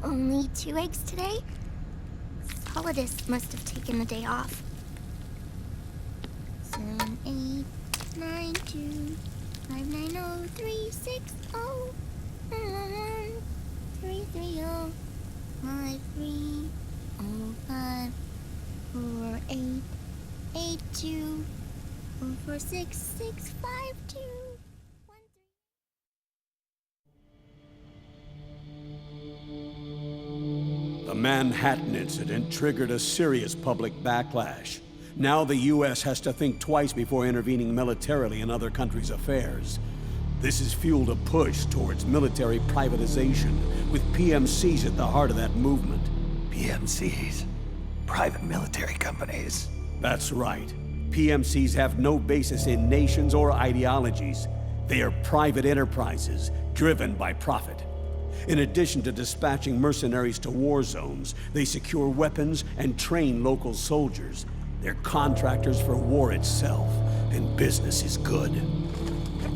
Only 2 eggs today? Solidus must have taken the day off. 7, 8, 9, 2, 5, 9, 0, 3, 6, 0, 3, 3, 0, 5, 3, 0, 5, 4, 8, 8, 2, 4, 4, 6, 6, 5, 2, 1, 3. The Manhattan incident triggered a serious public backlash. Now the U.S. has to think twice before intervening militarily in other countries' affairs. This has fueled a push towards military privatization, with PMCs at the heart of that movement. PMCs? Private military companies? That's right. PMCs have no basis in nations or ideologies. They are private enterprises, driven by profit. In addition to dispatching mercenaries to war zones, they secure weapons and train local soldiers. They're contractors for war itself, and business is good.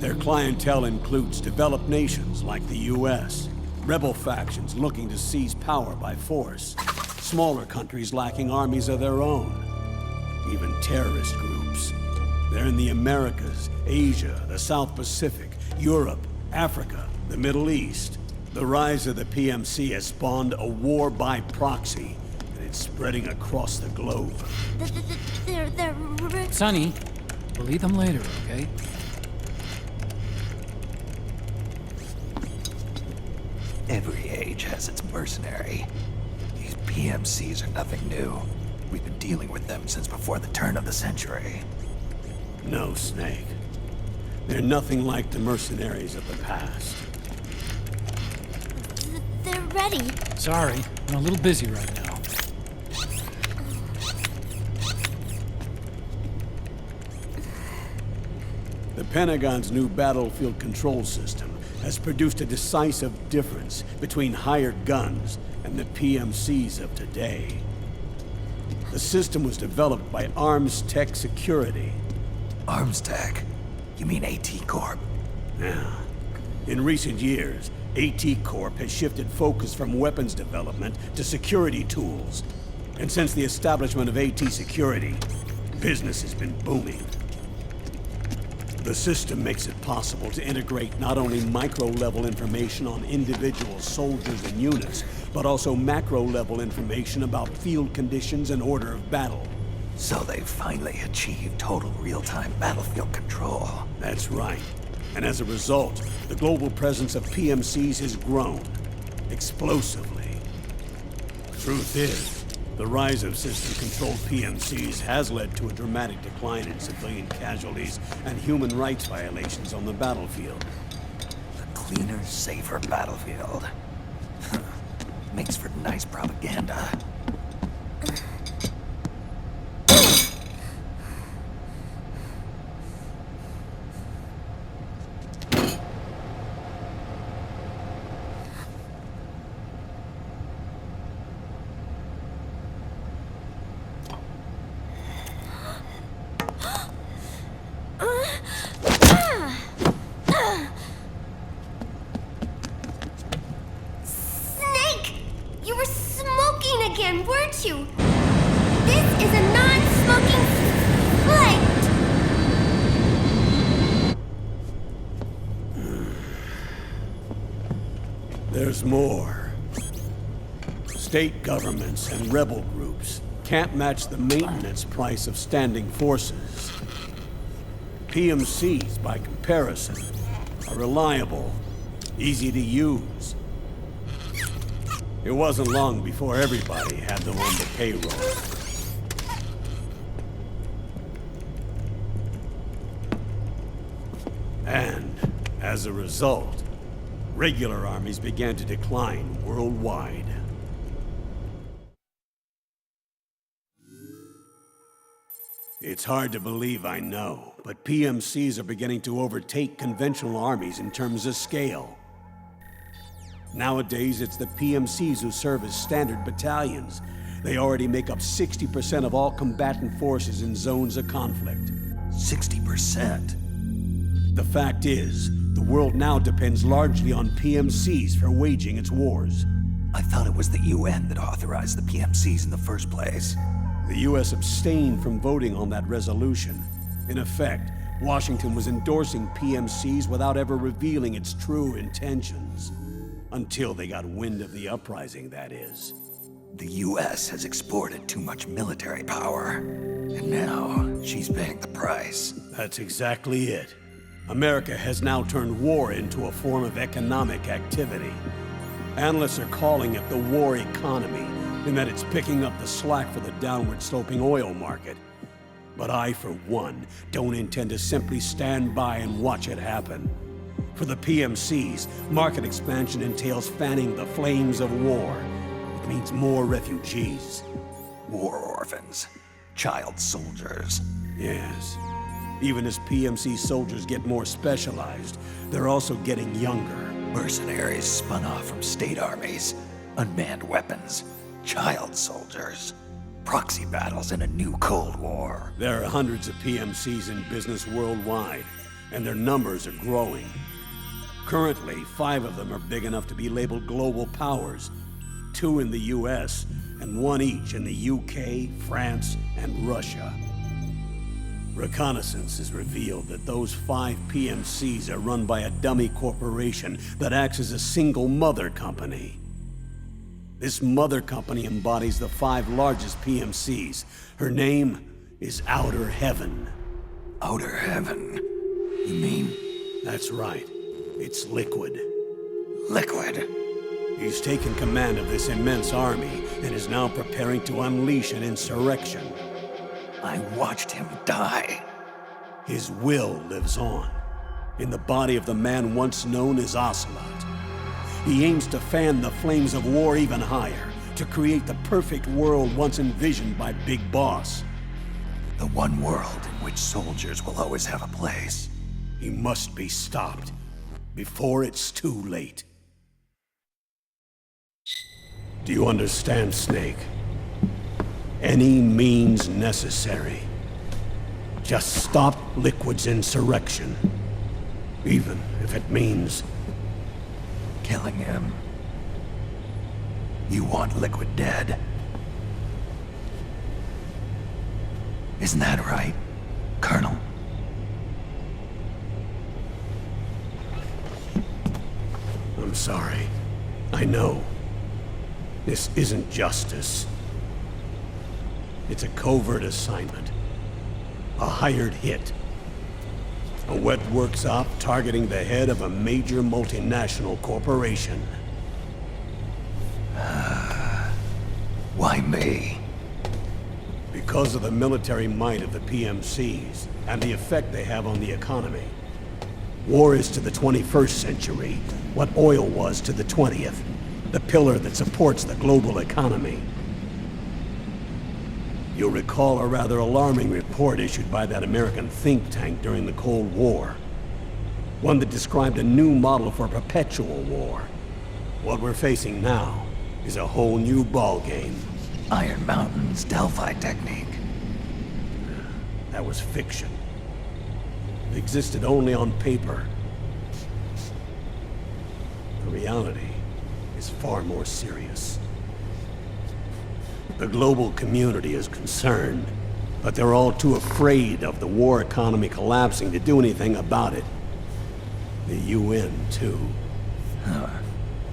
Their clientele includes developed nations like the U.S., rebel factions looking to seize power by force, smaller countries lacking armies of their own, even terrorist groups. They're in the Americas, Asia, the South Pacific, Europe, Africa, the Middle East. The rise of the PMC has spawned a war by proxy, and it's spreading across the globe. Sonny, we'll eat them later, okay? Every age has its mercenary. These PMCs are nothing new. We've been dealing with them since before the turn of the century. No, Snake. They're nothing like the mercenaries of the past. They're ready. Sorry, I'm a little busy right now. The Pentagon's new battlefield control system has produced a decisive difference between hired guns and the PMCs of today. The system was developed by Arms Tech Security. Arms Tech? You mean AT Corp? Yeah. In recent years, AT Corp has shifted focus from weapons development to security tools. And since the establishment of AT Security, business has been booming. The system makes it possible to integrate not only micro-level information on individual soldiers and units, but also macro-level information about field conditions and order of battle. So they've finally achieved total real-time battlefield control. That's right. And as a result, the global presence of PMCs has grown explosively. Truth is, the rise of system-controlled PMCs has led to a dramatic decline in civilian casualties and human rights violations on the battlefield. A cleaner, safer battlefield. Makes for nice propaganda. Again, weren't you? This is a non-smoking flight. There's more. State governments and rebel groups can't match the maintenance price of standing forces. PMCs, by comparison, are reliable, easy to use. It wasn't long before everybody had them on the payroll. And, as a result, regular armies began to decline worldwide. It's hard to believe, I know, but PMCs are beginning to overtake conventional armies in terms of scale. Nowadays, it's the PMCs who serve as standard battalions. They already make up 60% of all combatant forces in zones of conflict. 60%? The fact is, the world now depends largely on PMCs for waging its wars. I thought it was the UN that authorized the PMCs in the first place. The U.S. abstained from voting on that resolution. In effect, Washington was endorsing PMCs without ever revealing its true intentions. Until they got wind of the uprising, that is. The US has exported too much military power, and now she's paying the price. That's exactly it. America has now turned war into a form of economic activity. Analysts are calling it the war economy, in that it's picking up the slack for the downward-sloping oil market. But I, for one, don't intend to simply stand by and watch it happen. For the PMCs, market expansion entails fanning the flames of war. It means more refugees. War orphans. Child soldiers. Yes. Even as PMC soldiers get more specialized, they're also getting younger. Mercenaries spun off from state armies. Unmanned weapons. Child soldiers. Proxy battles in a new Cold War. There are hundreds of PMCs in business worldwide, and their numbers are growing. Currently, 5 of them are big enough to be labeled global powers. 2 in the US, and 1 each in the UK, France, and Russia. Reconnaissance has revealed that those 5 PMCs are run by a dummy corporation that acts as a single mother company. This mother company embodies the 5 largest PMCs. Her name is Outer Heaven. Outer Heaven? You mean? That's right. It's Liquid. Liquid? He's taken command of this immense army and is now preparing to unleash an insurrection. I watched him die. His will lives on, in the body of the man once known as Ocelot. He aims to fan the flames of war even higher, to create the perfect world once envisioned by Big Boss. The one world in which soldiers will always have a place. He must be stopped, before it's too late. Do you understand, Snake? Any means necessary. Just stop Liquid's insurrection. Even if it means killing him. You want Liquid dead? Isn't that right, Colonel? I'm sorry. I know. This isn't justice. It's a covert assignment. A hired hit. A wet works op targeting the head of a major multinational corporation. Why me? Because of the military might of the PMCs and the effect they have on the economy. War is to the 21st century what oil was to the 20th, the pillar that supports the global economy. You'll recall a rather alarming report issued by that American think tank during the Cold War. One that described a new model for perpetual war. What we're facing now is a whole new ballgame. Iron Mountain's Delphi technique. That was fiction. It existed only on paper. The reality is far more serious. The global community is concerned, but they're all too afraid of the war economy collapsing to do anything about it. The UN, too. Huh.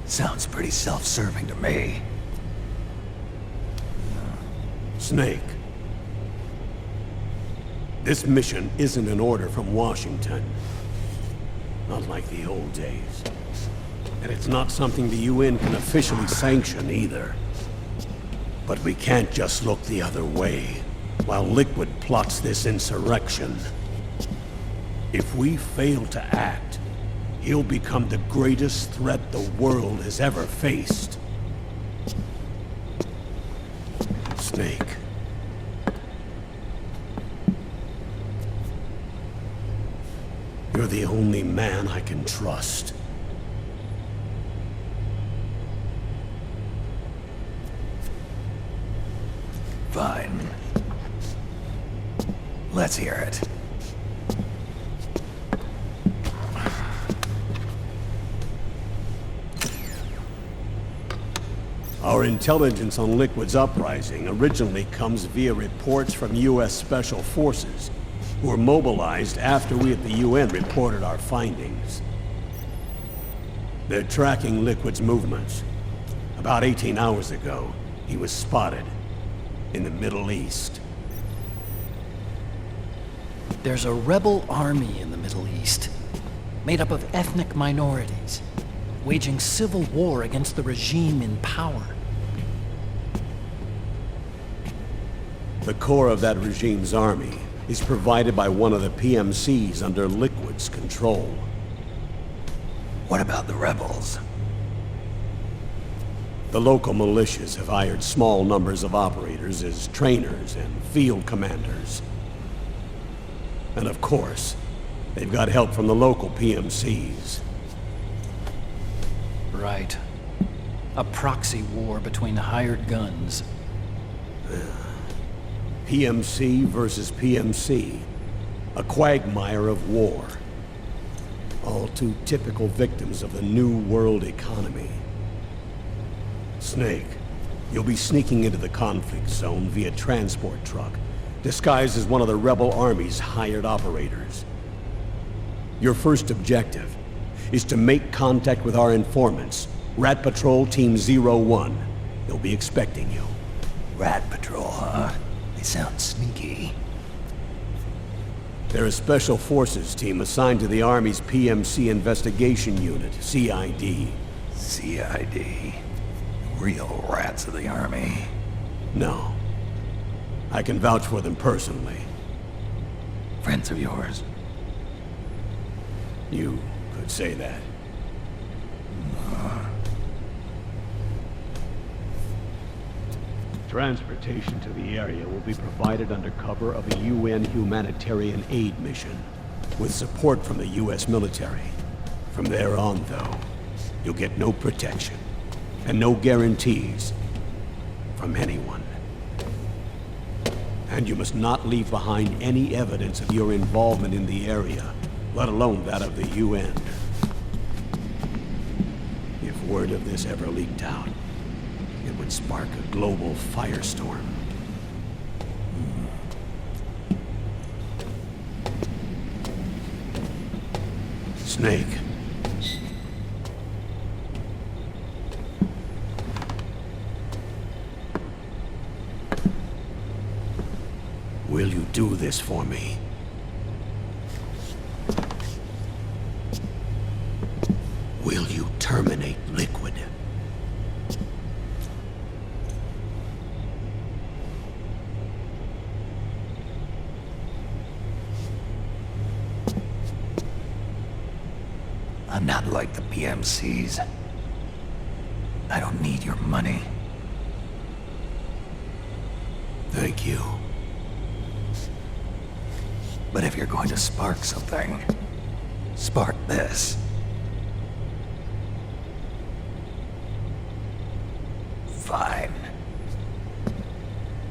Sounds pretty self-serving to me. Snake. This mission isn't an order from Washington. Not like the old days. And it's not something the UN can officially sanction either. But we can't just look the other way while Liquid plots this insurrection. If we fail to act, he'll become the greatest threat the world has ever faced. Snake. You're the only man I can trust. Fine. Let's hear it. Our intelligence on Liquid's uprising originally comes via reports from U.S. Special Forces, who were mobilized after we at the UN reported our findings. They're tracking Liquid's movements. About 18 hours ago, he was spotted in the Middle East. There's a rebel army in the Middle East, made up of ethnic minorities, waging civil war against the regime in power. The core of that regime's army is provided by one of the PMCs under Liquid's control. What about the rebels? The local militias have hired small numbers of operators as trainers and field commanders. And of course, they've got help from the local PMCs. Right. A proxy war between hired guns. PMC versus PMC. A quagmire of war. All too typical victims of the new world economy. Snake, you'll be sneaking into the conflict zone via transport truck, disguised as one of the rebel army's hired operators. Your first objective is to make contact with our informants, Rat Patrol Team 01. They'll be expecting you. Rat Patrol, huh? They sound sneaky. They're a special forces team assigned to the Army's PMC Investigation Unit, CID. CID. Real rats of the Army. No. I can vouch for them personally. Friends of yours? You could say that. Transportation to the area will be provided under cover of a UN humanitarian aid mission, with support from the US military. From there on, though, you'll get no protection, and no guarantees from anyone. And you must not leave behind any evidence of your involvement in the area, let alone that of the UN. If word of this ever leaked out, it would spark a global firestorm. Snake. Will you do this for me? Will you terminate Liquid? I'm not like the PMCs. I don't need your money. Thank you. But if you're going to spark something, spark this. Fine.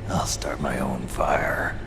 I'll start my own fire.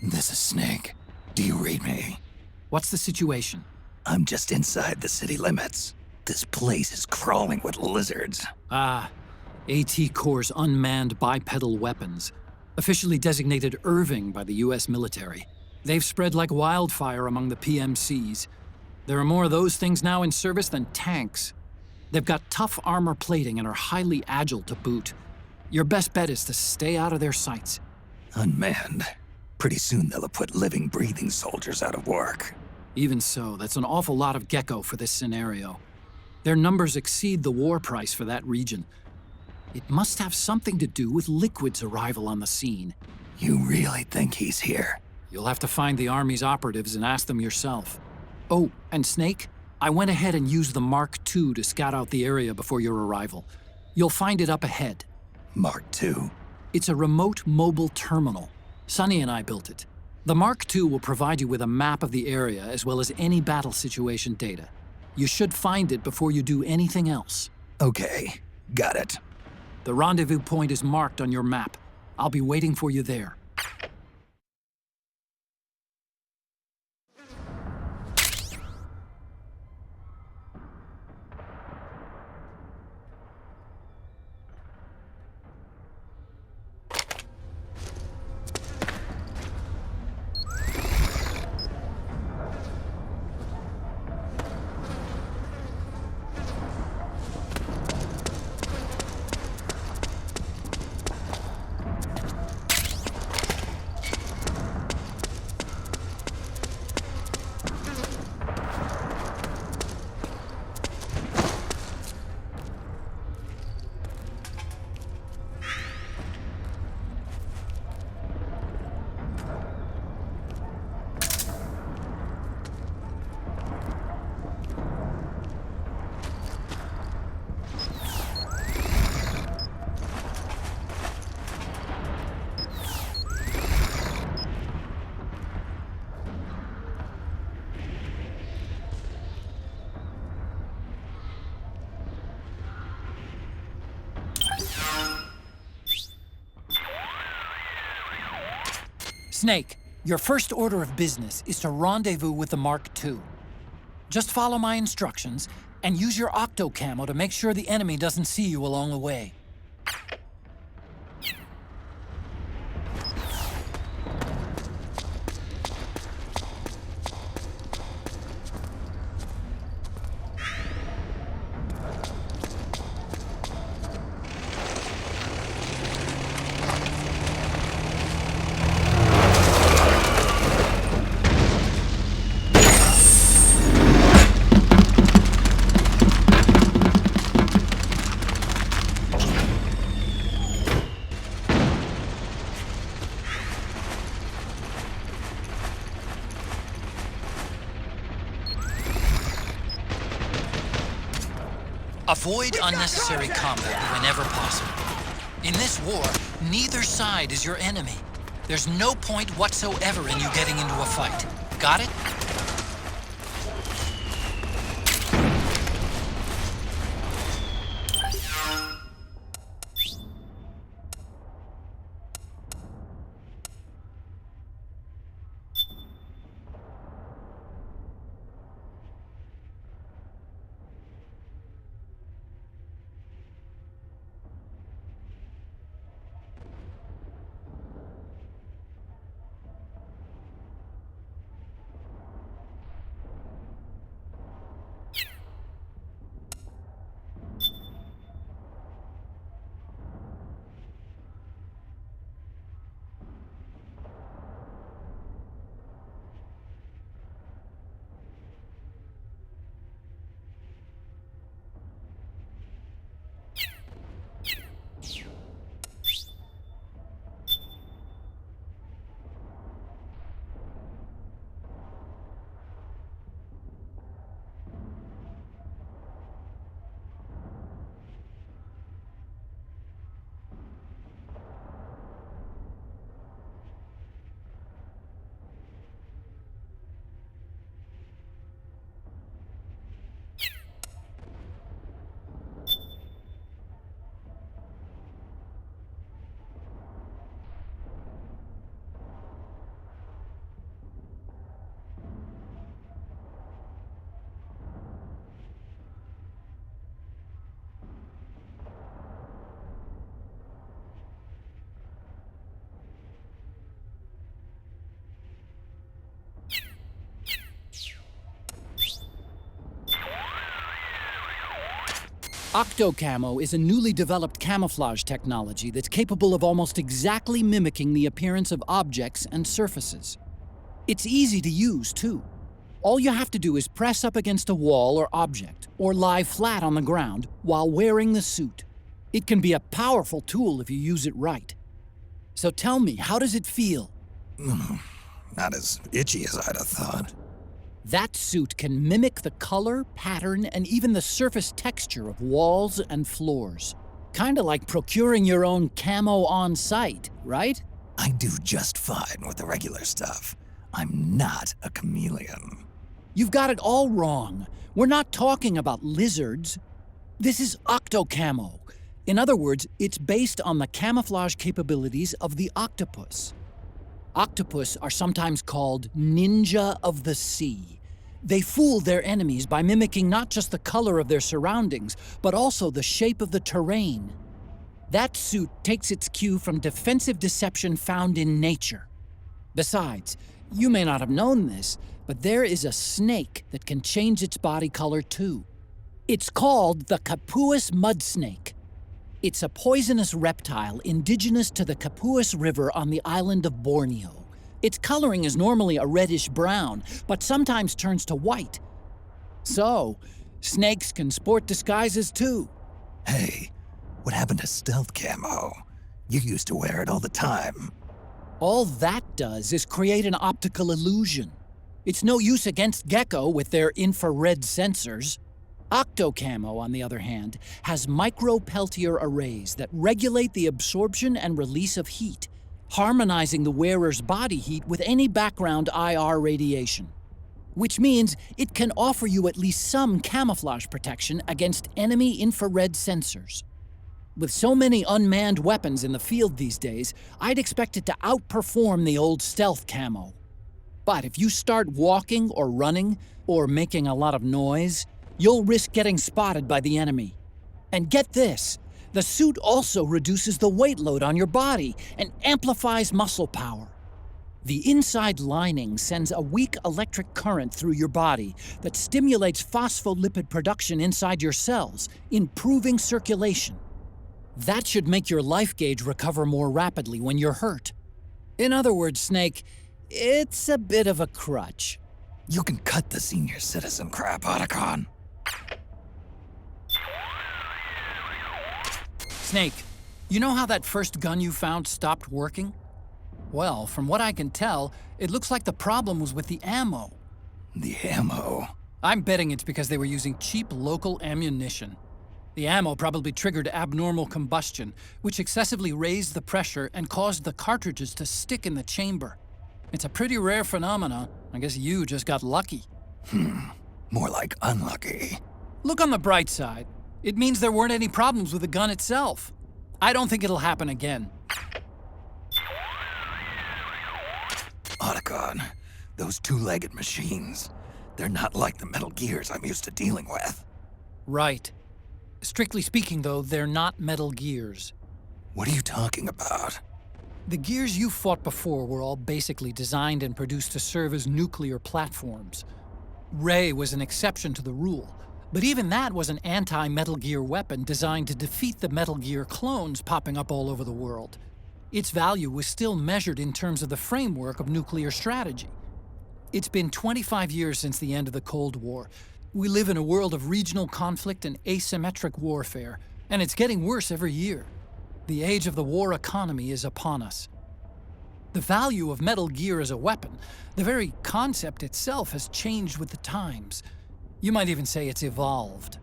This is Snake. Do you read me? What's the situation? I'm just inside the city limits. This place is crawling with lizards. Ah, AT Corps' unmanned bipedal weapons, officially designated Irving by the US military. They've spread like wildfire among the PMCs. There are more of those things now in service than tanks. They've got tough armor plating and are highly agile to boot. Your best bet is to stay out of their sights. Unmanned. Pretty soon they'll have put living, breathing soldiers out of work. Even so, that's an awful lot of gecko for this scenario. Their numbers exceed the war price for that region. It must have something to do with Liquid's arrival on the scene. You really think he's here? You'll have to find the Army's operatives and ask them yourself. Oh, and Snake, I went ahead and used the Mark II to scout out the area before your arrival. You'll find it up ahead. Mark II? It's a remote mobile terminal. Sonny and I built it. The Mark II will provide you with a map of the area as well as any battle situation data. You should find it before you do anything else. Okay, got it. The rendezvous point is marked on your map. I'll be waiting for you there. Snake, your first order of business is to rendezvous with the Mark II. Just follow my instructions and use your Octo camo to make sure the enemy doesn't see you along the way. Avoid unnecessary combat whenever possible. In this war, neither side is your enemy. There's no point whatsoever in you getting into a fight. Got it? Acto Camo is a newly developed camouflage technology that's capable of almost exactly mimicking the appearance of objects and surfaces. It's easy to use, too. All you have to do is press up against a wall or object, or lie flat on the ground while wearing the suit. It can be a powerful tool if you use it right. So tell me, how does it feel? Not as itchy as I'd have thought. That suit can mimic the color, pattern, and even the surface texture of walls and floors. Kinda like procuring your own camo on site, right? I do just fine with the regular stuff. I'm not a chameleon. You've got it all wrong. We're not talking about lizards. This is Octo Camo. In other words, it's based on the camouflage capabilities of the octopus. Octopus are sometimes called ninja of the sea. They fool their enemies by mimicking not just the color of their surroundings, but also the shape of the terrain. That suit takes its cue from defensive deception found in nature. Besides, you may not have known this, but there is a snake that can change its body color too. It's called the Capuas mud snake. It's a poisonous reptile indigenous to the Capuas River on the island of Borneo. Its coloring is normally a reddish-brown, but sometimes turns to white. So, snakes can sport disguises too. Hey, what happened to stealth camo? You used to wear it all the time. All that does is create an optical illusion. It's no use against Gecko with their infrared sensors. Octo Camo, on the other hand, has micro-Peltier arrays that regulate the absorption and release of heat, harmonizing the wearer's body heat with any background IR radiation. Which means it can offer you at least some camouflage protection against enemy infrared sensors. With so many unmanned weapons in the field these days, I'd expect it to outperform the old stealth camo. But if you start walking or running, or making a lot of noise, you'll risk getting spotted by the enemy. And get this, the suit also reduces the weight load on your body and amplifies muscle power. The inside lining sends a weak electric current through your body that stimulates phospholipid production inside your cells, improving circulation. That should make your life gauge recover more rapidly when you're hurt. In other words, Snake, it's a bit of a crutch. You can cut the senior citizen crap, Otacon. Snake, you know how that first gun you found stopped working? Well, from what I can tell, it looks like the problem was with the ammo. The ammo? I'm betting it's because they were using cheap local ammunition. The ammo probably triggered abnormal combustion, which excessively raised the pressure and caused the cartridges to stick in the chamber. It's a pretty rare phenomenon. I guess you just got lucky. More like unlucky. Look on the bright side. It means there weren't any problems with the gun itself. I don't think it'll happen again. Otacon, those two-legged machines, they're not like the Metal Gears I'm used to dealing with. Right. Strictly speaking, though, they're not Metal Gears. What are you talking about? The Gears you fought before were all basically designed and produced to serve as nuclear platforms. Ray was an exception to the rule, but even that was an anti-Metal Gear weapon designed to defeat the Metal Gear clones popping up all over the world. Its value was still measured in terms of the framework of nuclear strategy. It's been 25 years since the end of the Cold War. We live in a world of regional conflict and asymmetric warfare, and it's getting worse every year. The age of the war economy is upon us. The value of Metal Gear as a weapon, the very concept itself, has changed with the times. You might even say it's evolved.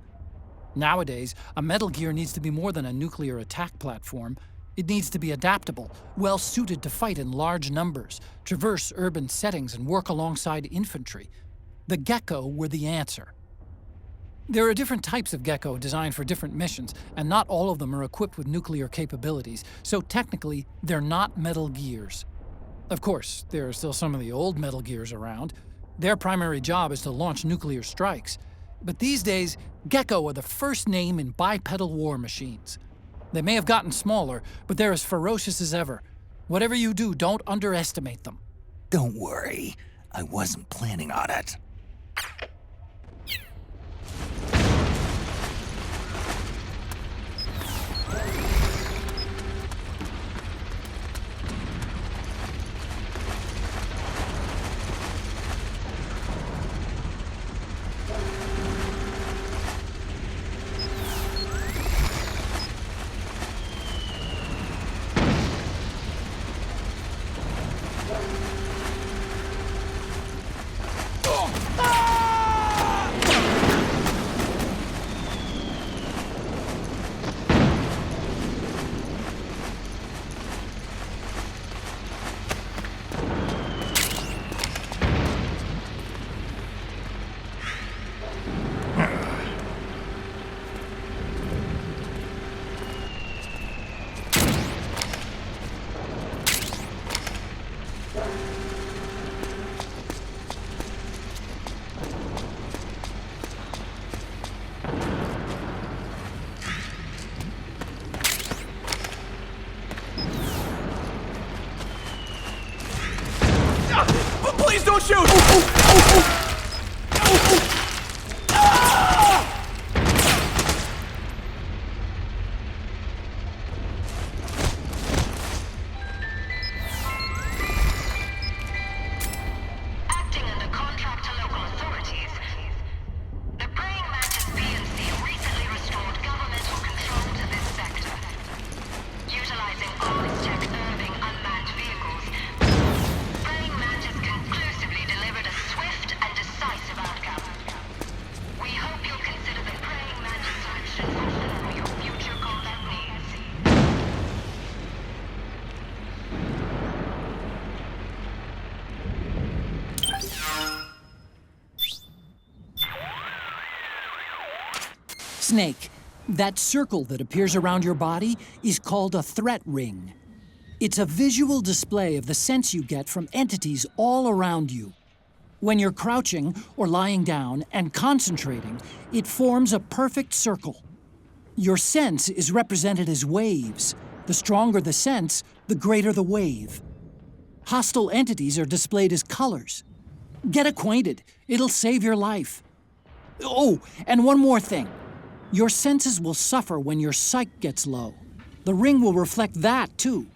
Nowadays, a Metal Gear needs to be more than a nuclear attack platform. It needs to be adaptable, well-suited to fight in large numbers, traverse urban settings, and work alongside infantry. The Gecko were the answer. There are different types of Gecko designed for different missions, and not all of them are equipped with nuclear capabilities, so technically, they're not Metal Gears. Of course, there are still some of the old Metal Gears around. Their primary job is to launch nuclear strikes. But these days, Gecko are the first name in bipedal war machines. They may have gotten smaller, but they're as ferocious as ever. Whatever you do, don't underestimate them. Don't worry, I wasn't planning on it. Don't shoot! Acting under contract to local authorities, the praying mantis PNC recently restored governmental control to this sector. Utilizing arms-tech-erving unmanned vehicles, praying mantis conclusively delivered a swift and decisive outcome. We hope you'll consider the praying mantis solution for all your future combat needs. Snake, that circle that appears around your body is called a threat ring. It's a visual display of the sense you get from entities all around you. When you're crouching or lying down and concentrating, it forms a perfect circle. Your sense is represented as waves. The stronger the sense, the greater the wave. Hostile entities are displayed as colors. Get acquainted. It'll save your life. Oh, and one more thing. Your senses will suffer when your psyche gets low. The ring will reflect that, too.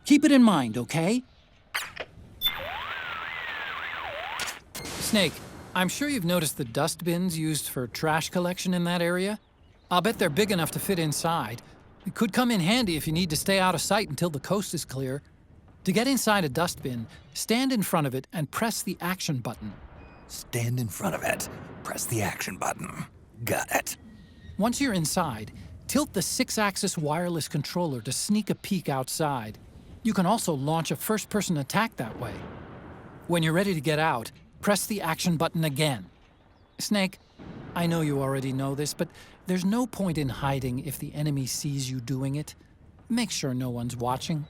Keep it in mind, okay? Snake, I'm sure you've noticed the dust bins used for trash collection in that area. I'll bet they're big enough to fit inside. It could come in handy if you need to stay out of sight until the coast is clear. To get inside a dustbin, stand in front of it and press the action button. Stand in front of it. Press the action button. Got it. Once you're inside, tilt the 6-axis wireless controller to sneak a peek outside. You can also launch a first-person attack that way. When you're ready to get out, press the action button again. Snake, I know you already know this, but there's no point in hiding if the enemy sees you doing it. Make sure no one's watching.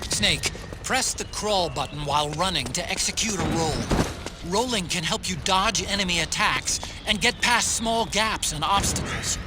Snake, press the crawl button while running to execute a roll. Rolling can help you dodge enemy attacks and get past small gaps and obstacles.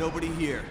Nobody here.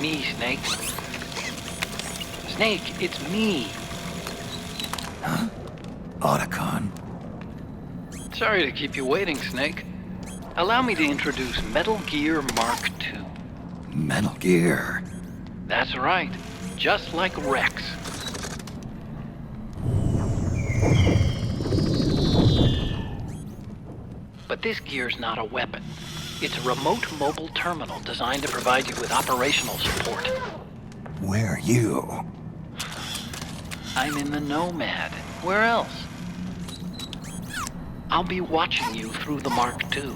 Me, Snake. Snake, it's me. Huh? Otacon. Sorry to keep you waiting, Snake. Allow me to introduce Metal Gear Mark II. Metal Gear. That's right. Just like Rex. But this gear's not a weapon. It's a remote mobile terminal designed to provide you with operational support. Where are you? I'm in the Nomad. Where else? I'll be watching you through the Mark II.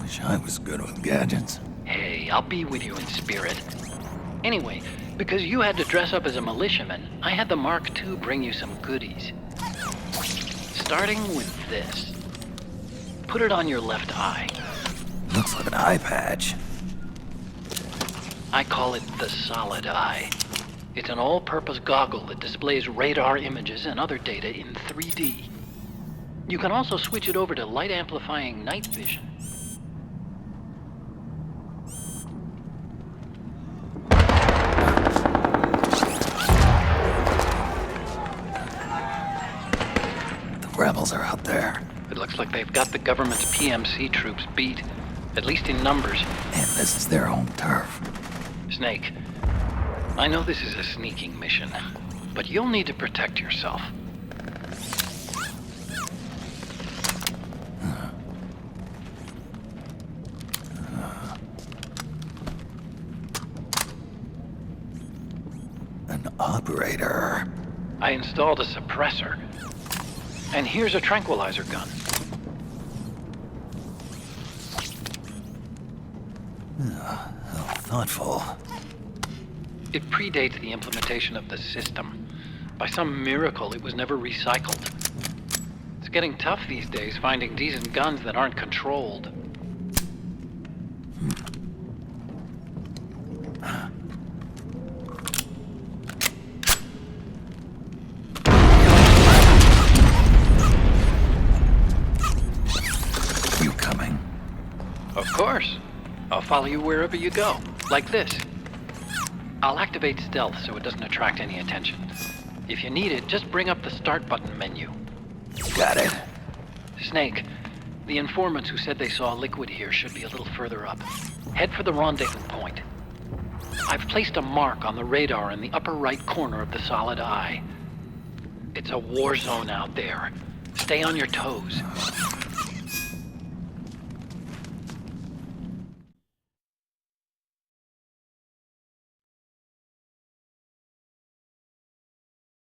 Wish I was good with gadgets. Hey, I'll be with you in spirit. Anyway, because you had to dress up as a militiaman, I had the Mark II bring you some goodies. Starting with this. Put it on your left eye. Looks like an eye patch. I call it the solid eye. It's an all-purpose goggle that displays radar images and other data in 3D. You can also switch it over to light-amplifying night vision. The rebels are out there. It looks like they've got the government's PMC troops beat, at least in numbers. And this is their home turf. Snake, I know this is a sneaking mission, but you'll need to protect yourself. An operator. I installed a suppressor. And here's a tranquilizer gun. How thoughtful. It predates the implementation of the system. By some miracle, it was never recycled. It's getting tough these days finding decent guns that aren't controlled. follow you wherever you go, like this. I'll activate stealth so it doesn't attract any attention. If you need it, just bring up the start button menu. Got it. Snake, the informants who said they saw liquid here should be a little further up. Head for the rendezvous point. I've placed a mark on the radar in the upper right corner of the solid eye. It's a war zone out there. Stay on your toes.